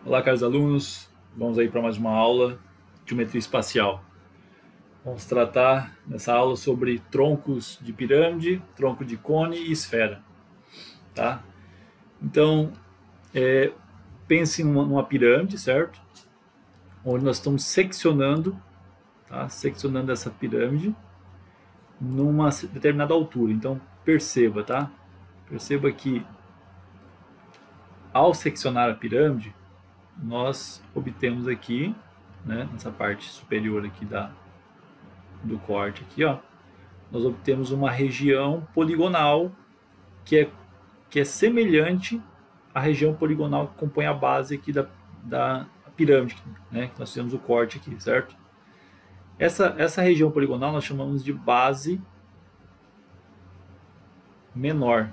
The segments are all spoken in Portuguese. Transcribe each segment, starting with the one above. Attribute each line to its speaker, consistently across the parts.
Speaker 1: Olá, caros alunos, vamos aí para mais uma aula de geometria espacial. Vamos tratar nessa aula sobre troncos de pirâmide, tronco de cone e esfera, tá? Então, pense numa pirâmide, certo? Onde nós estamos seccionando, tá? Seccionando essa pirâmide numa determinada altura. Então, perceba, tá? Perceba que ao seccionar a pirâmide, nós obtemos aqui, né, nessa parte superior aqui do corte aqui, ó, nós obtemos uma região poligonal que é semelhante à região poligonal que compõe a base aqui da pirâmide, né, que nós fizemos o corte aqui, certo? Essa região poligonal nós chamamos de base menor,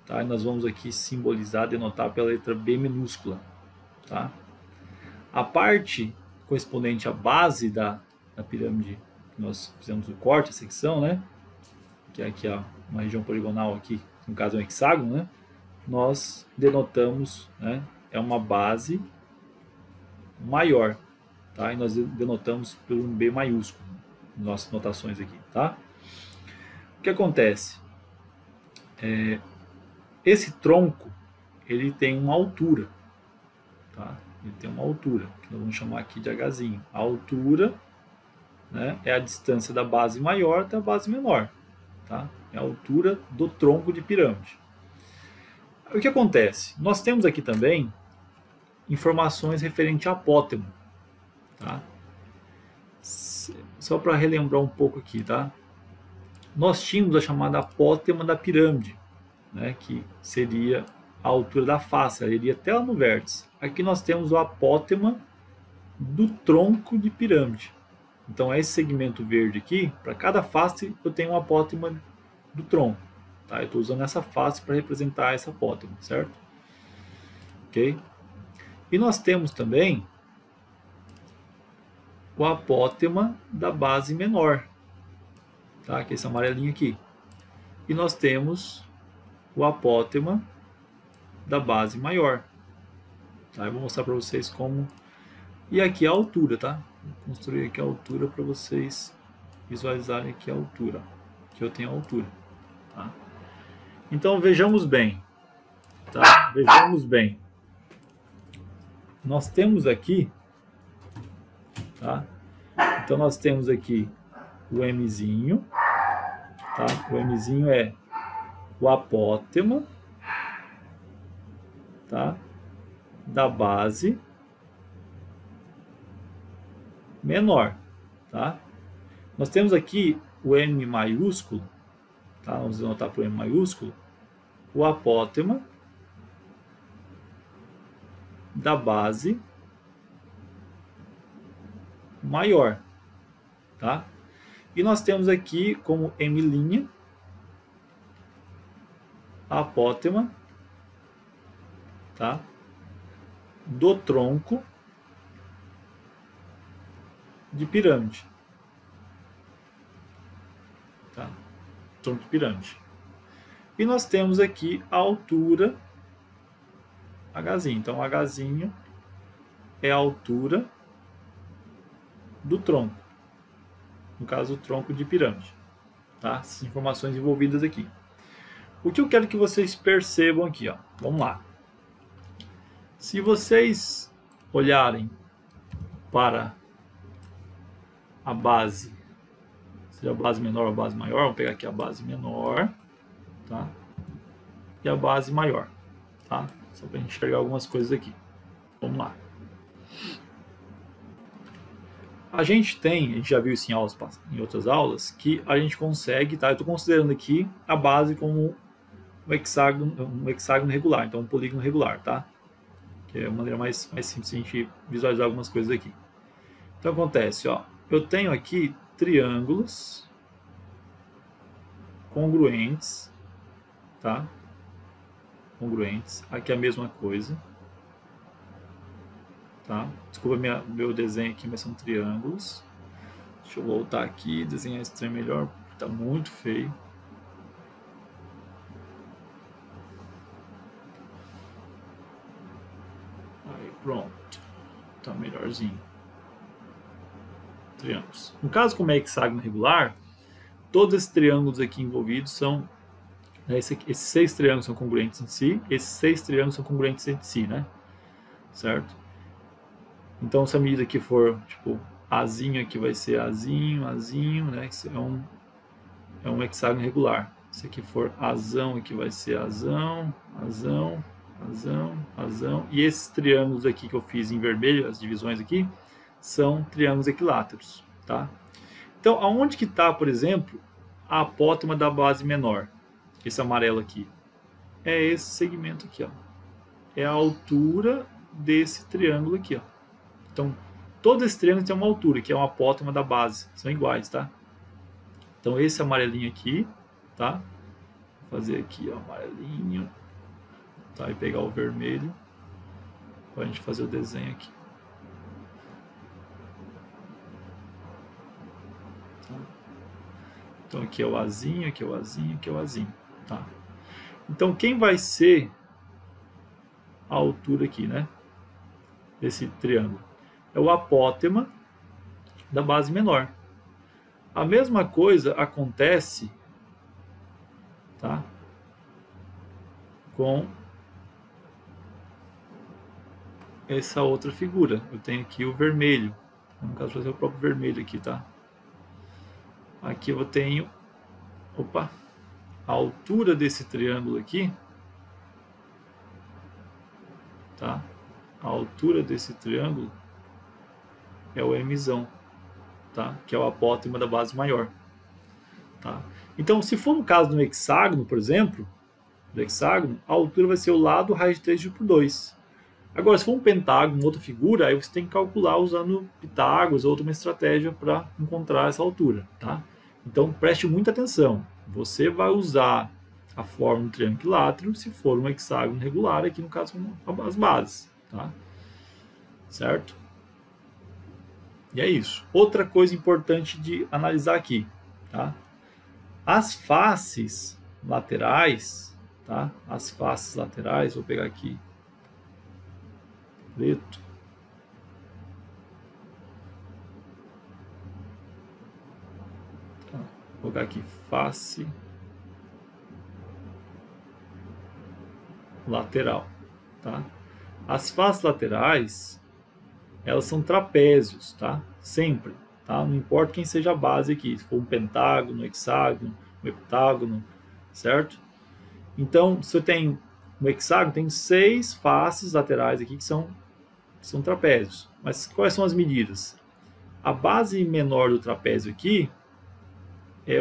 Speaker 1: tá? E nós vamos aqui simbolizar, denotar pela letra B minúscula, tá? A parte correspondente à base da pirâmide que nós fizemos o corte, a secção, né? Que é aqui ó, uma região poligonal aqui, no caso é um hexágono, né? Nós denotamos, né? É uma base maior, tá? E nós denotamos por um B maiúsculo, nossas notações aqui, tá? O que acontece? Esse tronco, ele tem uma altura, tá? Ele tem uma altura, que nós vamos chamar aqui de Hzinho. A altura, né, é a distância da base maior até a base menor, tá? É a altura do tronco de pirâmide. O que acontece? Nós temos aqui também informações referentes à apótema, tá? Só para relembrar um pouco aqui, tá? Nós tínhamos a chamada apótema da pirâmide, né, que seria a altura da face, ela iria até lá no vértice. Aqui nós temos o apótema do tronco de pirâmide. Então, é esse segmento verde aqui, para cada face eu tenho um apótema do tronco. Tá? Eu estou usando essa face para representar essa apótema, certo? Ok? E nós temos também o apótema da base menor, tá? Que é esse amarelinho aqui. E nós temos o apótema da base maior. Tá? Eu vou mostrar para vocês como... E aqui a altura, tá? Vou construir aqui a altura para vocês visualizarem aqui a altura. Aqui eu tenho a altura. Tá? Então vejamos bem. Tá? Vejamos bem. Nós temos aqui... Tá? Então nós temos aqui o Mzinho. Tá? O Mzinho é o apótema, tá? Da base menor, tá? Nós temos aqui o M maiúsculo, tá? Vamos anotar para o M maiúsculo, o apótema da base maior, tá? E nós temos aqui como M', a apótema, tá? Do tronco de pirâmide, tá? Tronco de pirâmide. E nós temos aqui a altura Hzinho. Então, Hzinho é a altura do tronco, no caso, o tronco de pirâmide, tá? Essas informações envolvidas aqui. O que eu quero que vocês percebam aqui, ó. Vamos lá. Se vocês olharem para a base, seja a base menor ou a base maior, vou pegar aqui a base menor, tá? E a base maior, tá? Só para a gente enxergar algumas coisas aqui. Vamos lá. A gente já viu isso em outras aulas, que a gente consegue, tá? Eu estou considerando aqui a base como um hexágono regular, então um polígono regular, tá? Que é uma maneira mais simples de a gente visualizar algumas coisas aqui. Então acontece, ó, eu tenho aqui triângulos congruentes, tá? Congruentes, aqui é a mesma coisa, tá? Desculpa meu desenho aqui, mas são triângulos. Deixa eu voltar aqui, desenhar esse trem melhor, porque tá muito feio. Pronto. Tá melhorzinho. Triângulos. No caso, como é hexágono regular, todos esses triângulos aqui envolvidos são... esses 6 triângulos são congruentes entre si, esses 6 triângulos são congruentes entre si, né? Certo? Então, se a medida aqui for, tipo, Azinho aqui vai ser Azinho, Azinho, né? É um hexágono regular. Se aqui for Azão, aqui vai ser Azão, Azão, Azão, Azão. E esses triângulos aqui que eu fiz em vermelho, as divisões aqui, são triângulos equiláteros, tá? Então, aonde que está, por exemplo, a apótema da base menor? Esse amarelo aqui. É esse segmento aqui, ó. É a altura desse triângulo aqui, ó. Então, todo esse triângulo tem uma altura, que é uma apótema da base. São iguais, tá? Então, esse amarelinho aqui, tá? Vou fazer aqui, ó, amarelinho. Tá? E pegar o vermelho para a gente fazer o desenho aqui. Tá? Então, aqui é o Azinho, aqui é o Azinho, aqui é o Azinho. Tá? Então, quem vai ser a altura aqui, né? Desse triângulo? É o apótema da base menor. A mesma coisa acontece, tá? Com essa outra figura. Eu tenho aqui o vermelho. No caso, vou fazer o próprio vermelho aqui, tá? Aqui eu tenho... Opa! A altura desse triângulo aqui, tá? A altura desse triângulo é o Mzão, tá? Que é o apótema da base maior, tá? Então, se for no caso do hexágono, por exemplo, do hexágono, a altura vai ser o lado raiz de 3 dividido por 2. Agora, se for um pentágono, outra figura, aí você tem que calcular usando Pitágoras ou outra estratégia para encontrar essa altura, tá? Então, preste muita atenção. Você vai usar a forma do triângulo equilátero se for um hexágono regular, aqui no caso as bases, tá? Certo? E é isso. Outra coisa importante de analisar aqui, tá? As faces laterais, tá? As faces laterais, vou pegar aqui preto. Tá? Vou colocar aqui face lateral, tá? As faces laterais, elas são trapézios, tá? Sempre, tá? Não importa quem seja a base aqui, se for um pentágono, um hexágono, um heptágono, certo? Então, se eu tenho um hexágono, tem 6 faces laterais aqui que são trapézios. Mas quais são as medidas? A base menor do trapézio aqui é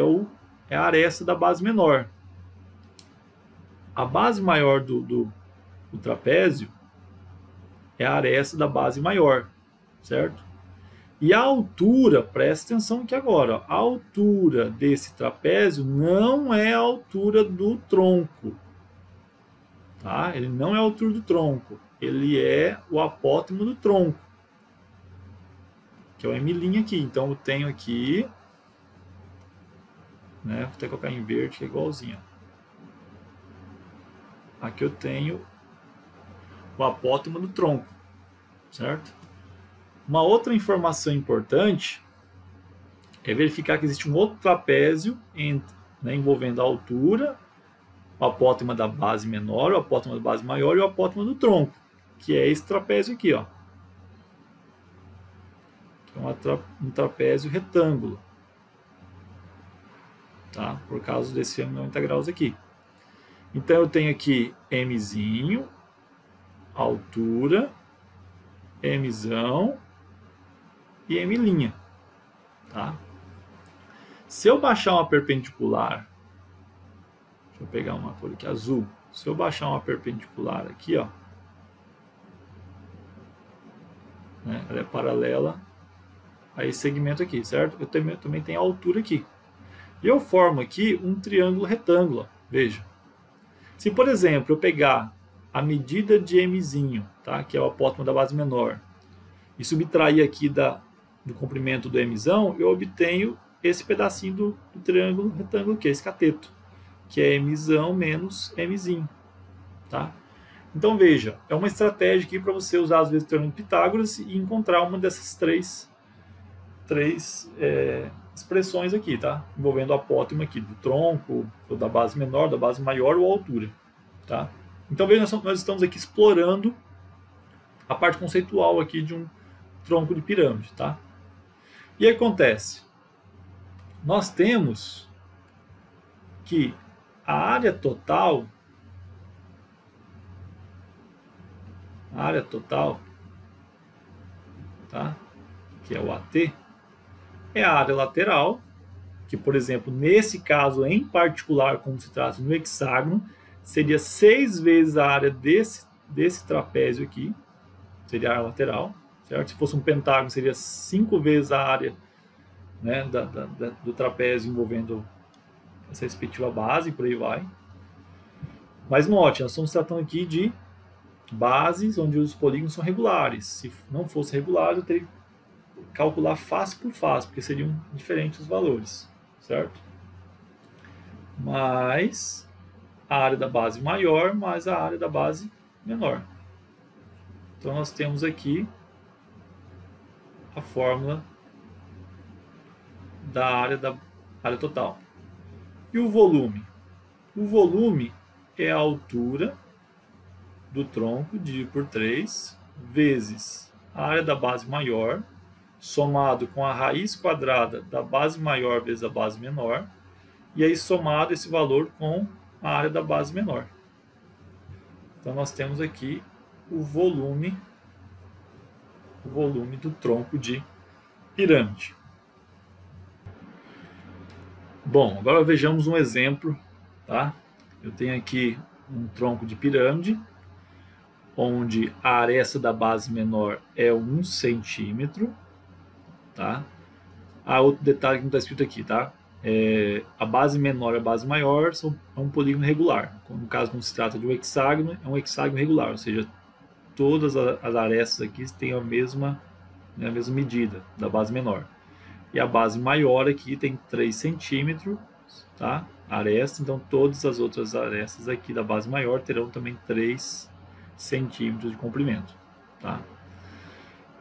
Speaker 1: a aresta da base menor. A base maior do trapézio é a aresta da base maior, certo? E a altura, presta atenção aqui agora, ó, a altura desse trapézio não é a altura do tronco, tá? Ele não é a altura do tronco, ele é o apótemo do tronco, que é o M' aqui. Então eu tenho aqui, né? Vou até colocar em verde, que é igualzinho. Aqui eu tenho o apótemo do tronco, certo? Uma outra informação importante é verificar que existe um outro trapézio envolvendo a altura, o apótema da base menor, o apótema da base maior e o apótema do tronco, que é esse trapézio aqui, ó. Que é um trapézio retângulo, tá? Por causa desse ângulo 90 graus aqui. Então eu tenho aqui Mzinho, altura, Mzão e M', tá? Se eu baixar uma perpendicular, deixa eu pegar uma cor aqui azul. Se eu baixar uma perpendicular aqui, ó, né, ela é paralela a esse segmento aqui, certo? Eu também tenho a altura aqui. E eu formo aqui um triângulo retângulo, ó, veja. Se, por exemplo, eu pegar a medida de Mzinho, tá, que é o apótemo da base menor, e subtrair aqui do comprimento do Mzão, eu obtenho esse pedacinho do triângulo retângulo, que é esse cateto, que é Mzão menos Mzinho, tá? Então veja, é uma estratégia aqui para você usar às vezes o Teorema de Pitágoras e encontrar uma dessas três expressões aqui, tá? Envolvendo a apótema aqui do tronco, ou da base menor, da base maior ou altura, tá? Então veja, nós estamos aqui explorando a parte conceitual aqui de um tronco de pirâmide, tá? E aí acontece, nós temos que a área total, tá? Que é o AT, é a área lateral, que, por exemplo, nesse caso em particular, como se trata no hexágono, seria 6 vezes a área desse trapézio aqui, seria a área lateral, certo? Se fosse um pentágono, seria 5 vezes a área, né, do trapézio envolvendo essa respectiva base, e por aí vai. Mas note, nós estamos tratando aqui de bases onde os polígonos são regulares. Se não fosse regular, eu teria que calcular face por face, porque seriam diferentes os valores, certo? Mais a área da base maior mais a área da base menor. Então nós temos aqui a fórmula da área total. E o volume? O volume é a altura do tronco dividido por 3 vezes a área da base maior, somado com a raiz quadrada da base maior vezes a base menor, e aí somado esse valor com a área da base menor. Então nós temos aqui o volume do tronco de pirâmide. Bom, agora vejamos um exemplo, tá? Eu tenho aqui um tronco de pirâmide, onde a aresta da base menor é 1 centímetro, tá? Outro detalhe que não está escrito aqui, tá? A base menor e a base maior é um polígono regular. No caso, quando se trata de um hexágono, é um hexágono regular, ou seja, todas as arestas aqui têm a mesma medida da base menor. E a base maior aqui tem 3 centímetros, tá? Aresta, então todas as outras arestas aqui da base maior terão também 3 centímetros de comprimento, tá?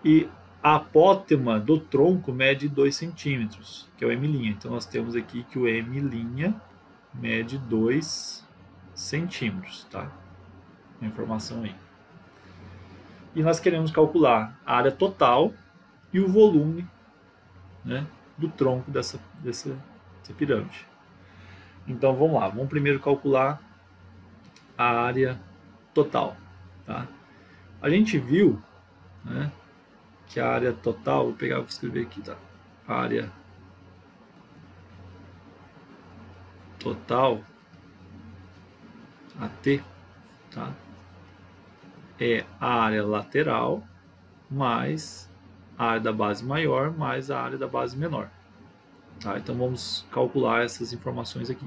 Speaker 1: E a apótema do tronco mede 2 centímetros, que é o M'. Então nós temos aqui que o M' mede 2 centímetros, tá? Uma informação aí. E nós queremos calcular a área total e o volume, né, do tronco dessa pirâmide. Então vamos lá, vamos primeiro calcular a área total, tá? A gente viu, né, que a área total, vou escrever aqui, tá? A área total, AT, tá? É a área lateral mais a área da base maior mais a área da base menor. Tá? Então vamos calcular essas informações aqui.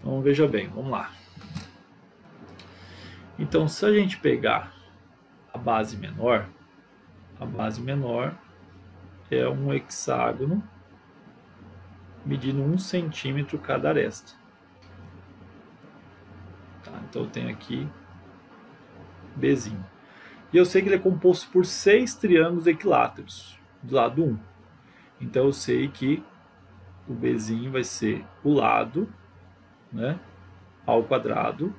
Speaker 1: Então veja bem, vamos lá. Então se a gente pegar a base menor é um hexágono medindo 1 centímetro cada aresta. Tá? Então eu tenho aqui Bzinho. E eu sei que ele é composto por 6 triângulos equiláteros do lado 1. Então eu sei que o Bzinho vai ser o lado, né, ao quadrado,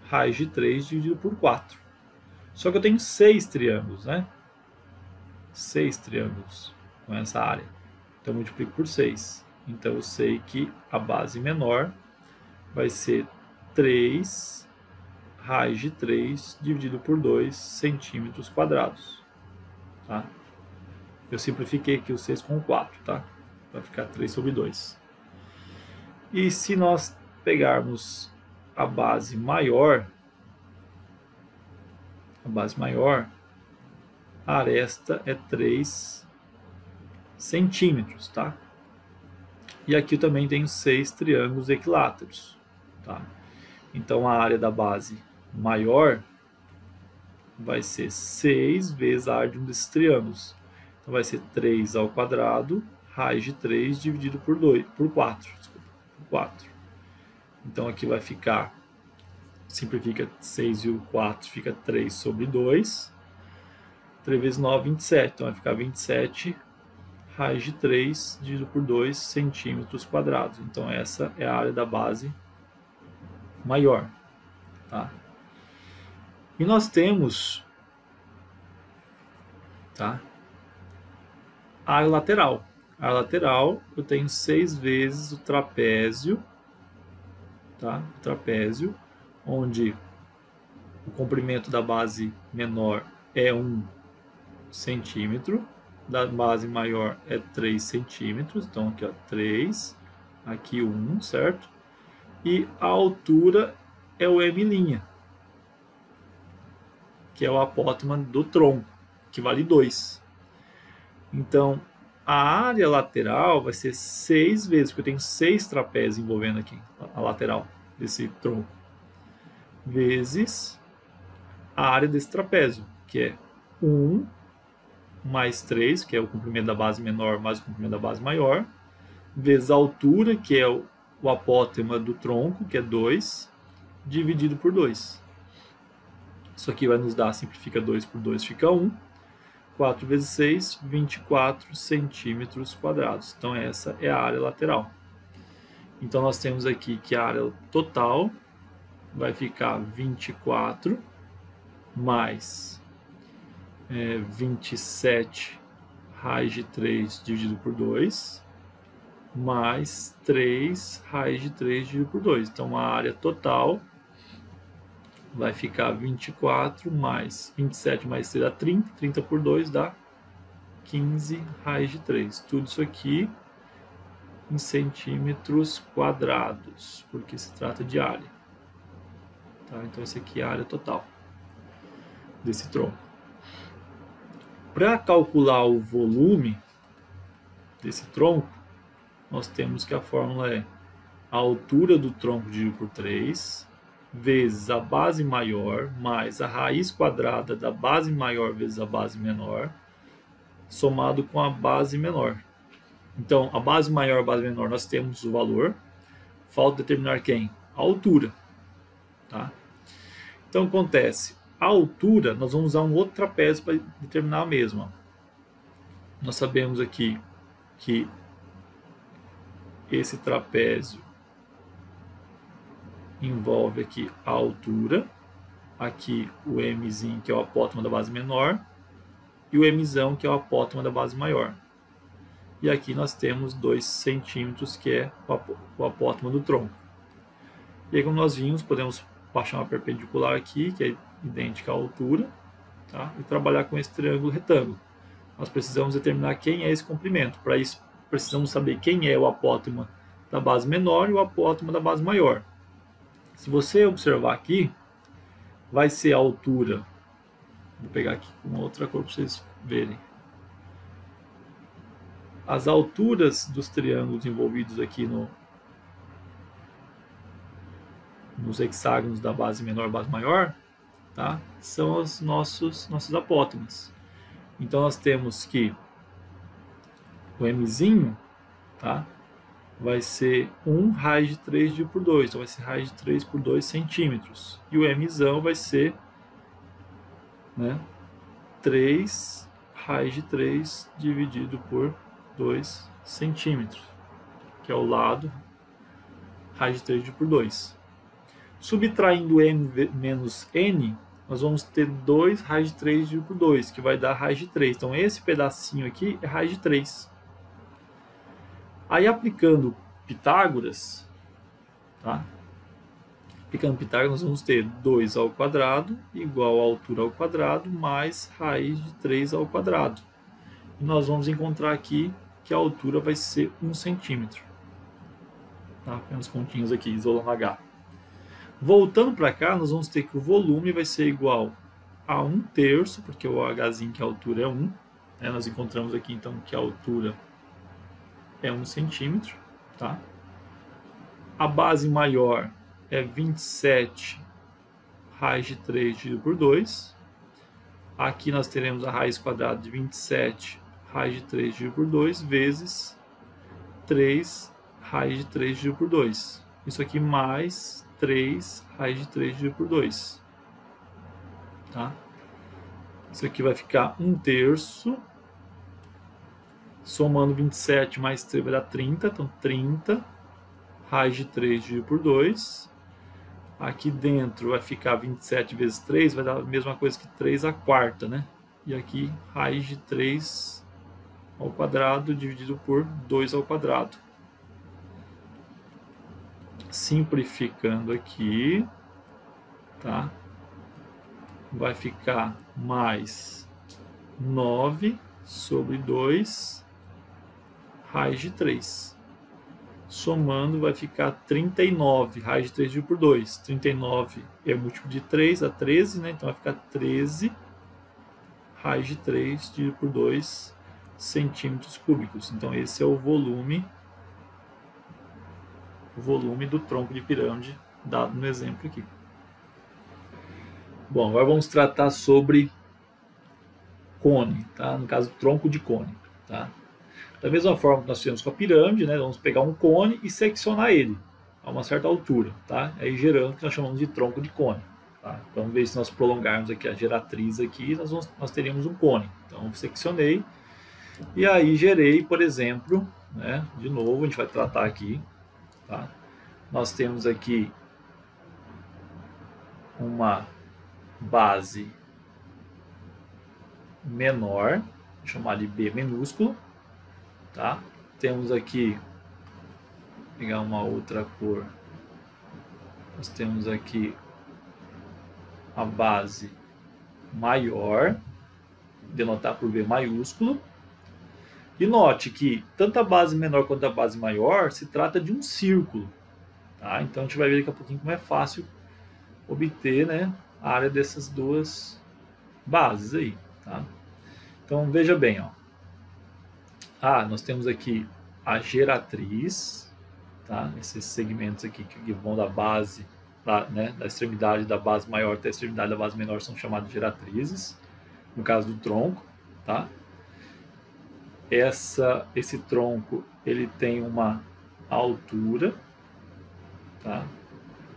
Speaker 1: raiz de 3 dividido por 4. Só que eu tenho 6 triângulos, né? 6 triângulos com essa área. Então eu multiplico por 6. Então eu sei que a base menor vai ser 3 raiz de 3 dividido por 2 centímetros quadrados. Tá? Eu simplifiquei aqui o 6 com o 4, tá? Vai ficar 3 sobre 2. E se nós pegarmos a base maior, a aresta é 3 centímetros, tá? E aqui eu também tenho 6 triângulos equiláteros, tá? Então a área da base maior vai ser 6 vezes a área de um desses triângulos. Então vai ser 3 ao quadrado, raiz de 3 dividido por 4. Então aqui vai ficar simplifica 6 e o 4, fica 3 sobre 2. 3 vezes 9, 27. Então vai ficar 27 raiz de 3 dividido por 2 centímetros quadrados. Então essa é a área da base maior. Tá? E nós temos, tá, a área lateral. A área lateral eu tenho 6 vezes o trapézio, tá? O trapézio, onde o comprimento da base menor é 1 centímetro, da base maior é 3 centímetros, então aqui ó, 3, aqui 1, certo? E a altura é o M', que é o apótema do tronco, que vale 2. Então, a área lateral vai ser 6 vezes, porque eu tenho 6 trapézios envolvendo aqui, a lateral desse tronco, vezes a área desse trapézio, que é 1 mais 3, que é o comprimento da base menor mais o comprimento da base maior, vezes a altura, que é o apótema do tronco, que é 2, dividido por 2. Isso aqui vai nos dar, simplifica 2 por 2, fica 1. 4 vezes 6, 24 centímetros quadrados. Então essa é a área lateral. Então nós temos aqui que a área total vai ficar 24 mais 27 raiz de 3 dividido por 2, mais 3 raiz de 3 dividido por 2. Então a área total vai ficar 24 mais 27 mais 3 dá 30, 30 por 2 dá 15 raiz de 3. Tudo isso aqui em centímetros quadrados, porque se trata de área. Tá? Então essa aqui é a área total desse tronco. Para calcular o volume desse tronco, nós temos que a fórmula é a altura do tronco dividido por 3, vezes a base maior, mais a raiz quadrada da base maior vezes a base menor, somado com a base menor. Então, a base maior e a base menor, nós temos o valor. Falta determinar quem? A altura. Tá? Então, acontece, a altura, nós vamos usar um outro trapézio para determinar a mesma. Nós sabemos aqui que esse trapézio envolve aqui a altura, aqui o Mzinho, que é o apótema da base menor, e o Mzão, que é o apótema da base maior. E aqui nós temos 2 centímetros, que é o apótema do tronco. E aí, como nós vimos, podemos baixar uma perpendicular aqui, que é idêntica à altura, tá? E trabalhar com esse triângulo retângulo. Nós precisamos determinar quem é esse comprimento. Para isso, precisamos saber quem é o apótema da base menor e o apótema da base maior. Se você observar aqui, vai ser a altura. Vou pegar aqui com outra cor para vocês verem. As alturas dos triângulos envolvidos aqui nos hexágonos da base menor e base maior, tá? São os nossos apótemas. Então nós temos que o Mzinho, tá? Vai ser 1 raiz de 3 dividido por 2. Então vai ser raiz de 3 por 2 centímetros. E o Mzão vai ser, né, 3 raiz de 3 dividido por 2 centímetros, que é o lado raiz de 3 dividido por 2. Subtraindo m menos n, nós vamos ter 2 raiz de 3 dividido por 2, que vai dar raiz de 3. Então esse pedacinho aqui é raiz de 3. Aí aplicando Pitágoras, tá? Aplicando Pitágoras, nós vamos ter 2 ao quadrado igual a altura ao quadrado mais raiz de 3 ao quadrado. E nós vamos encontrar aqui que a altura vai ser 1 centímetro. Tá? Tem uns pontinhos aqui, isolando H. Voltando para cá, nós vamos ter que o volume vai ser igual a 1/3, porque o Hzinho, que a altura é 1. Né? Nós encontramos aqui, então, que a altura é 1 centímetro. Tá? A base maior é 27 raiz de 3 dividido por 2. Aqui nós teremos a raiz quadrada de 27 raiz de 3 dividido por 2 vezes 3 raiz de 3 dividido por 2. Isso aqui mais 3 raiz de 3 dividido por 2. Tá? Isso aqui vai ficar 1/3. Somando 27 mais 3 vai dar 30. Então, 30 raiz de 3 dividido por 2. Aqui dentro vai ficar 27 vezes 3, vai dar a mesma coisa que 3/4, né? E aqui, raiz de 3 ao quadrado dividido por 2 ao quadrado. Simplificando aqui, tá? Vai ficar mais 9 sobre 2 raiz de 3. Somando vai ficar 39 raiz de 3 dividido por 2. 39 é o múltiplo de 3, dá 13, né? Então vai ficar 13 raiz de 3 dividido por 2 centímetros cúbicos. Então esse é o volume do tronco de pirâmide dado no exemplo aqui. Bom, agora vamos tratar sobre cone, tá? No caso, tronco de cone, tá? Da mesma forma que nós fizemos com a pirâmide, né? Vamos pegar um cone e seccionar ele a uma certa altura, tá? Aí gerando o que nós chamamos de tronco de cone. Tá? Então, vamos ver se nós prolongarmos aqui a geratriz aqui, nós teríamos um cone. Então, seccionei e aí gerei, por exemplo, né? De novo, a gente vai tratar aqui, tá? Nós temos aqui uma base menor, vou chamar de B minúsculo, tá? Temos aqui, vou pegar uma outra cor, nós temos aqui a base maior, denotar por B maiúsculo, e note que tanto a base menor quanto a base maior se trata de um círculo, tá? Então a gente vai ver daqui a pouquinho como é fácil obter, né, a área dessas duas bases aí, tá? Então veja bem, ó. Nós temos aqui a geratriz, tá? Esses segmentos aqui que vão da base, da extremidade da base maior até a extremidade da base menor são chamados de geratrizes, no caso do tronco, tá? Esse tronco, ele tem uma altura, tá?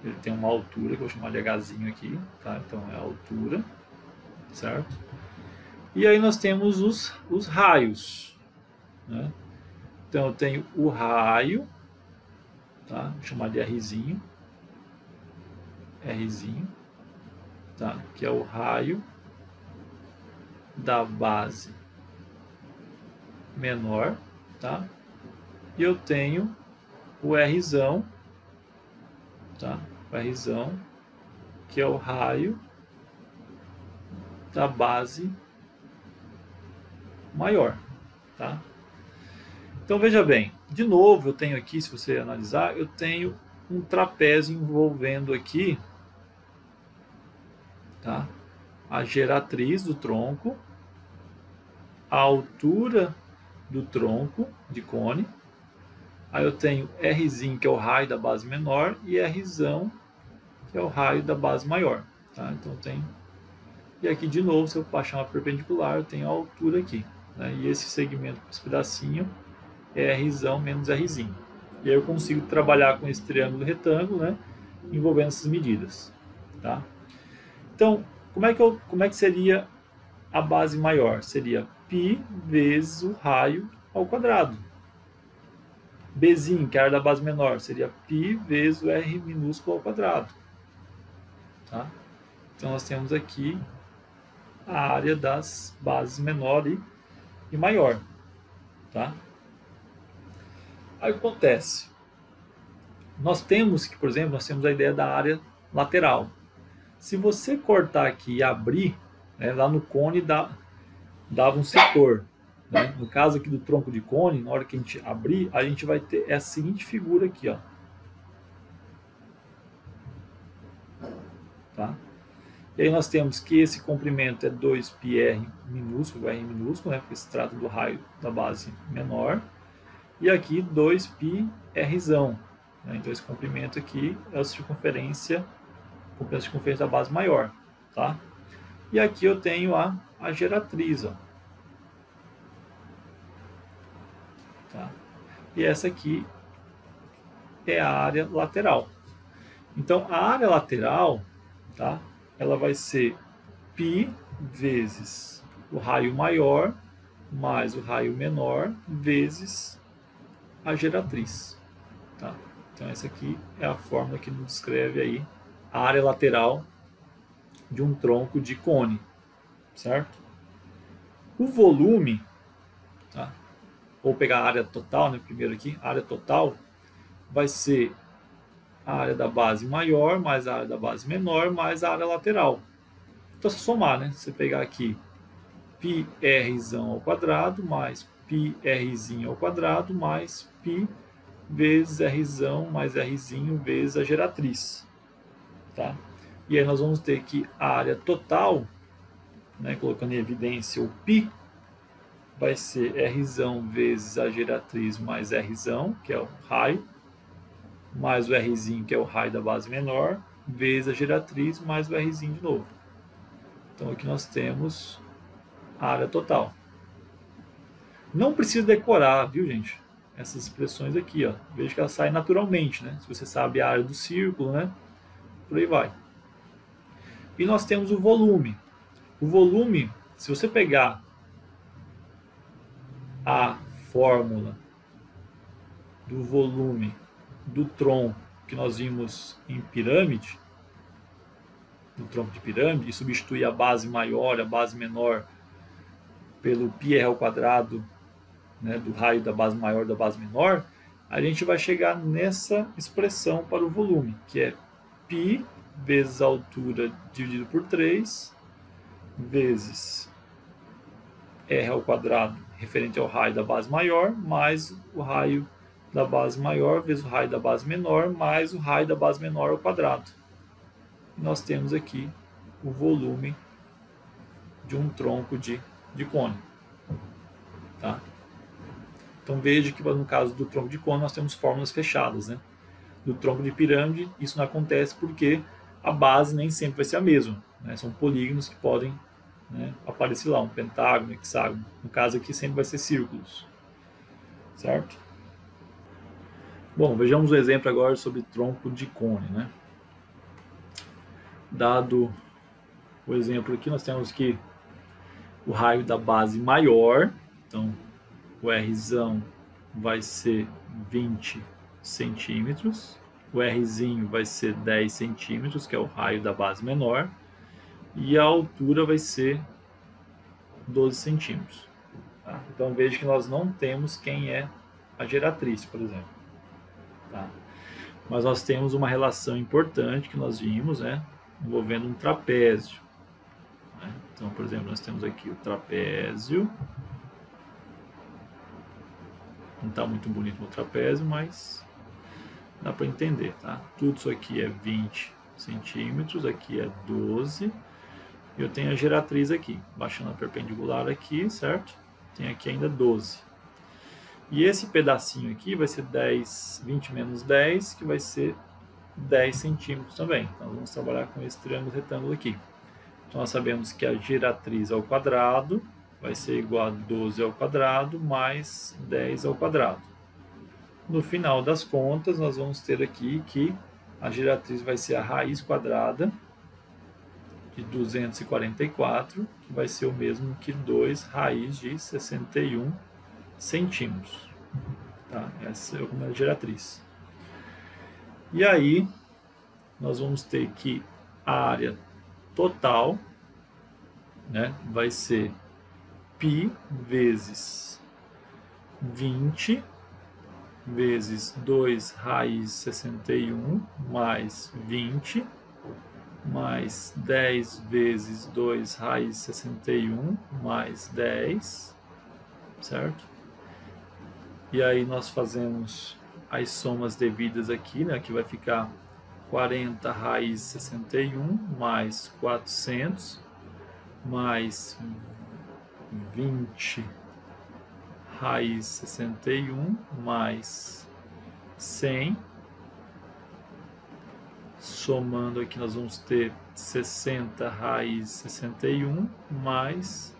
Speaker 1: Ele tem uma altura, que eu vou chamar de Hzinho aqui, tá? Então é a altura, certo? E aí nós temos os raios, né? Então eu tenho o raio, tá? Vou chamar de Rzinho, tá? Que é o raio da base menor, tá? E eu tenho o Rzão, tá? O Rzão, que é o raio da base maior, tá? Então veja bem, de novo eu tenho aqui, se você analisar, eu tenho um trapézio envolvendo aqui, tá? A geratriz do tronco, a altura do tronco de cone, aí eu tenho Rzinho, que é o raio da base menor, e Rzão, que é o raio da base maior, tá? Então tem, e aqui de novo, se eu baixar uma perpendicular, eu tenho a altura aqui, né? E esse segmento, esse pedacinho, é Rzão menos Rzinho. E aí eu consigo trabalhar com esse triângulo retângulo, né? Envolvendo essas medidas, tá? Então, como é que seria a base maior? Seria π vezes o raio ao quadrado. Bzinho, que é a área da base menor, seria π vezes o R minúsculo ao quadrado. Tá? Então nós temos aqui a área das bases menor e maior. Tá? Aí o que acontece? Nós temos que, por exemplo, nós temos a ideia da área lateral. Se você cortar aqui e abrir, né, lá no cone dava um setor. Né? No caso aqui do tronco de cone, na hora que a gente abrir, a gente vai ter essa seguinte figura aqui, ó. Tá? E aí nós temos que esse comprimento é 2πr minúsculo, R minúsculo, né, porque se trata do raio da base menor. E aqui 2πrzão. Né? Então esse comprimento aqui é a circunferência da base maior. Tá? E aqui eu tenho a geratriz. Ó. Tá? E essa aqui é a área lateral. Então, a área lateral, tá? Ela vai ser π vezes o raio maior mais o raio menor vezes a geratriz. Tá? Então, essa aqui é a fórmula que nos descreve aí a área lateral de um tronco de cone, certo? O volume, tá? Vou pegar a área total, né, primeiro aqui, a área total vai ser a área da base maior mais a área da base menor mais a área lateral. Então, se somar, né, você pegar aqui πr ao quadrado mais πr ao quadrado mais π vezes r mais r vezes a geratriz. Tá? E aí nós vamos ter que a área total, né, colocando em evidência o π, vai ser r vezes a geratriz mais r, que é o raio, mais o r, que é o raio da base menor, vezes a geratriz mais o r de novo. Então aqui nós temos a área total. Não precisa decorar, viu, gente? Essas expressões aqui, ó. Veja que elas saem naturalmente, né? Se você sabe a área do círculo, né? Por aí vai. E nós temos o volume. O volume, se você pegar a fórmula do volume do tronco que nós vimos em pirâmide, no tronco de pirâmide, e substituir a base maior, a base menor, pelo πr ao quadrado, né, do raio da base maior da base menor, a gente vai chegar nessa expressão para o volume, que é π vezes a altura dividido por 3, vezes r ao quadrado, referente ao raio da base maior, mais o raio da base maior, vezes o raio da base menor, mais o raio da base menor ao quadrado. E nós temos aqui o volume de um tronco de cone. Tá? Então veja que no caso do tronco de cone nós temos fórmulas fechadas, né? Do tronco de pirâmide isso não acontece porque a base nem sempre vai ser a mesma, né? São polígonos que podem, né, aparecer lá, um pentágono, um hexágono. No caso aqui sempre vai ser círculos, certo? Bom, vejamos o exemplo agora sobre tronco de cone, né? Dado o exemplo aqui, nós temos que o raio da base maior, então o R vai ser 20 centímetros, o R vai ser 10 centímetros, que é o raio da base menor, e a altura vai ser 12 centímetros. Tá? Então veja que nós não temos quem é a geratriz, por exemplo. Tá? Mas nós temos uma relação importante que nós vimos, né, envolvendo um trapézio. Né? Então, por exemplo, nós temos aqui o trapézio. Não está muito bonito no trapézio, mas dá para entender, tá? Tudo isso aqui é 20 centímetros, aqui é 12. E eu tenho a geratriz aqui, baixando a perpendicular aqui, certo? Tem aqui ainda 12. E esse pedacinho aqui vai ser 10, 20 menos 10, que vai ser 10 centímetros também. Então, vamos trabalhar com esse triângulo retângulo aqui. Então, nós sabemos que a geratriz ao quadrado vai ser igual a 12 ao quadrado mais 10 ao quadrado. No final das contas, nós vamos ter aqui que a geratriz vai ser a raiz quadrada de 244, que vai ser o mesmo que 2 raiz de 61 centímetros. Tá? Essa é a geratriz. E aí, nós vamos ter que a área total, né, vai ser π vezes 20 vezes 2 raiz 61 mais 20 mais 10 vezes 2 raiz 61 mais 10, certo? E aí nós fazemos as somas devidas aqui, né, que vai ficar 40 raiz 61 mais 400 mais 20 raiz 61 mais 100. Somando aqui nós vamos ter 60 raiz 61 mais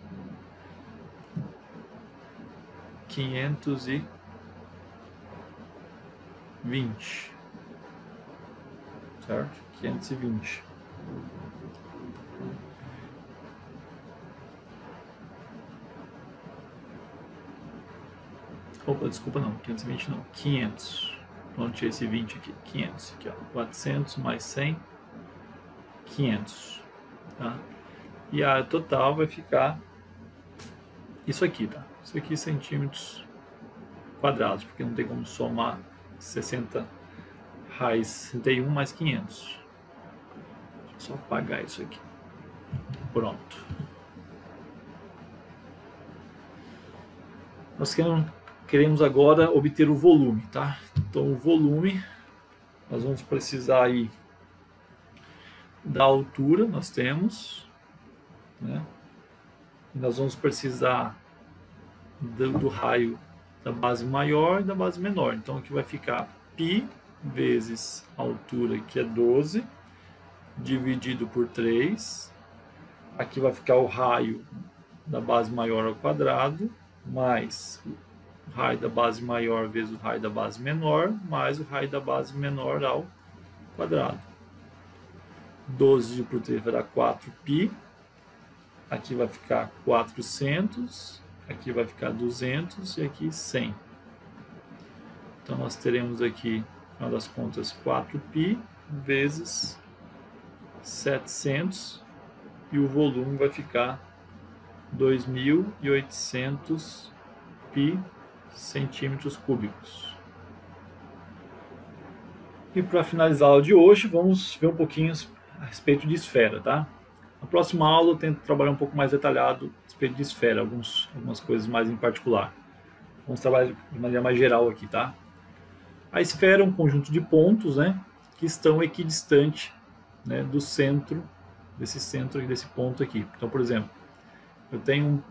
Speaker 1: 520. certo? 520. Opa, desculpa não, 520 não, 500. Vamos tirar esse 20 aqui, 500. Aqui, ó, 400 mais 100, 500. Tá? E a área total vai ficar isso aqui, tá? Isso aqui centímetros quadrados, porque não tem como somar 60 raiz 61 mais 500. Deixa eu só apagar isso aqui. Pronto. Nós queremos agora obter o volume, tá? Então o volume, nós vamos precisar aí da altura, nós temos, né? E nós vamos precisar do raio da base maior e da base menor. Então aqui vai ficar π vezes a altura, que é 12, dividido por 3. Aqui vai ficar o raio da base maior ao quadrado, mais o raio da base maior vezes o raio da base menor, mais o raio da base menor ao quadrado. 12 dividido por 3 vai dar 4π. Aqui vai ficar 400, aqui vai ficar 200 e aqui 100. Então nós teremos aqui, no final das contas, 4π vezes 700 e o volume vai ficar 2.800 π centímetros cúbicos. E para finalizar a aula de hoje, vamos ver um pouquinho a respeito de esfera, tá? Na próxima aula eu tento trabalhar um pouco mais detalhado a respeito de esfera, algumas coisas mais em particular. Vamos trabalhar de maneira mais geral aqui, tá? A esfera é um conjunto de pontos, né, que estão equidistante, né, do centro, desse centro e desse ponto aqui. Então, por exemplo, eu tenho,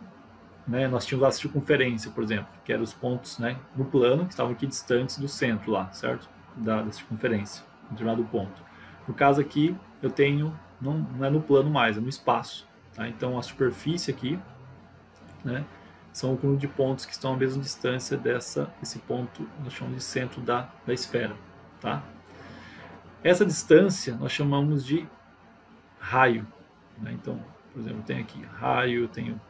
Speaker 1: né, nós tínhamos a circunferência, por exemplo, que eram os pontos, né, no plano que estavam equidistantes do centro lá, certo? Da circunferência, um determinado ponto. No caso aqui, eu tenho, não é no plano mais, é no espaço. Tá? Então a superfície aqui, né, são o conjunto de pontos que estão à mesma distância desse ponto, nós chamamos de centro da esfera. Tá? Essa distância nós chamamos de raio. Né? Então, por exemplo, eu tenho aqui raio, eu tenho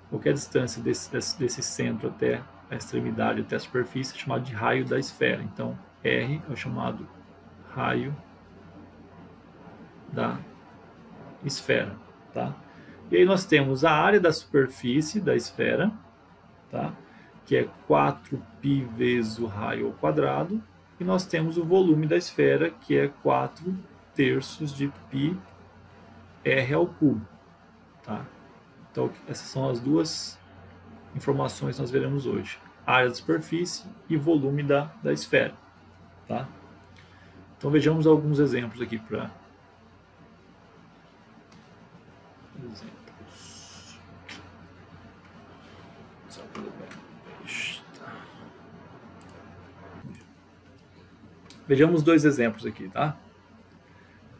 Speaker 1: qualquer distância desse centro até a extremidade, até a superfície, é chamado de raio da esfera. Então, R é o chamado raio da esfera, tá? E aí nós temos a área da superfície da esfera, tá? Que é 4π vezes o raio ao quadrado, e nós temos o volume da esfera, que é 4/3 de π r ao cubo, tá? Então essas são as duas informações que nós veremos hoje: área da superfície e volume da esfera, tá? Então vejamos alguns exemplos aqui para exemplos. Vejamos dois exemplos aqui, tá?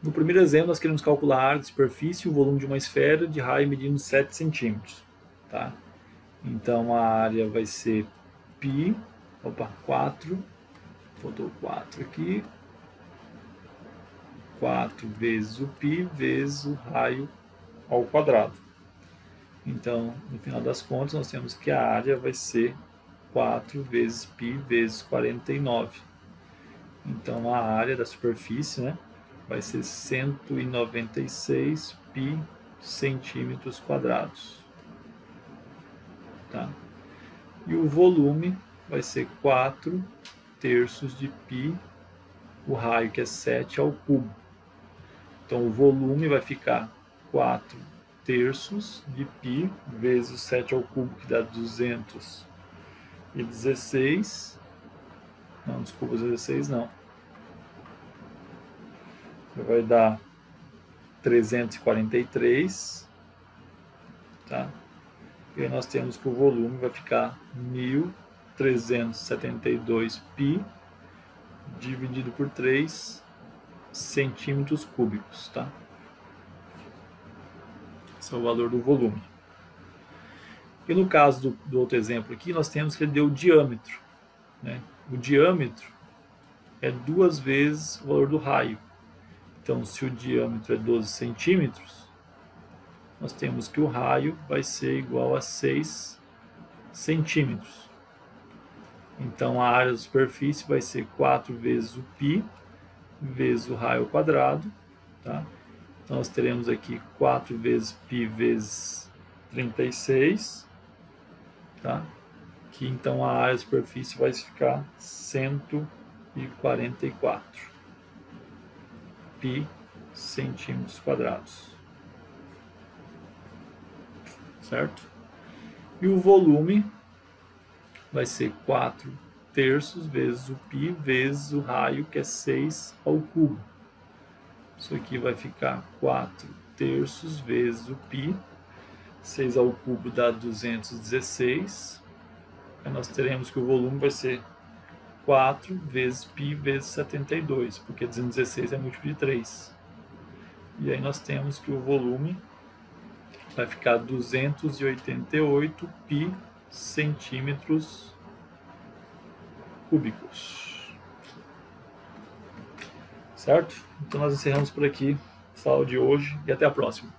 Speaker 1: No primeiro exemplo, nós queremos calcular a área de superfície e o volume de uma esfera de raio medindo 7 centímetros, tá? Então a área vai ser π, 4, faltou 4 aqui, 4 vezes o π vezes o raio ao quadrado. Então, no final das contas, nós temos que a área vai ser 4 vezes π vezes 49. Então, a área da superfície, né, vai ser 196 π centímetros quadrados. Tá? E o volume vai ser 4/3 de π, o raio que é 7 ao cubo. Então, o volume vai ficar 4/3 de π vezes 7 ao cubo, que dá 216. Não, desculpa, 16 não. Vai dar 343. Tá? E aí nós temos que o volume vai ficar 1.372 π dividido por 3 centímetros cúbicos, tá? Esse é o valor do volume. E no caso do outro exemplo aqui, nós temos que ele deu o diâmetro, né? O diâmetro é 2 vezes o valor do raio. Então, se o diâmetro é 12 centímetros, nós temos que o raio vai ser igual a 6 centímetros. Então, a área da superfície vai ser 4 vezes o π vezes o raio ao quadrado. Tá? Então, nós teremos aqui 4 vezes π vezes 36. Tá? Que então a área da superfície vai ficar 144 π centímetros quadrados. Certo? E o volume vai ser 4 terços vezes o π vezes o raio, que é 6 ao cubo. Isso aqui vai ficar 4 terços vezes o π. 6 ao cubo dá 216. Aí nós teremos que o volume vai ser 4 vezes π vezes 72, porque 216 é múltiplo de 3. E aí nós temos que o volume vai ficar 288 π centímetros cúbicos. Certo? Então nós encerramos por aqui a aula de hoje e até a próxima.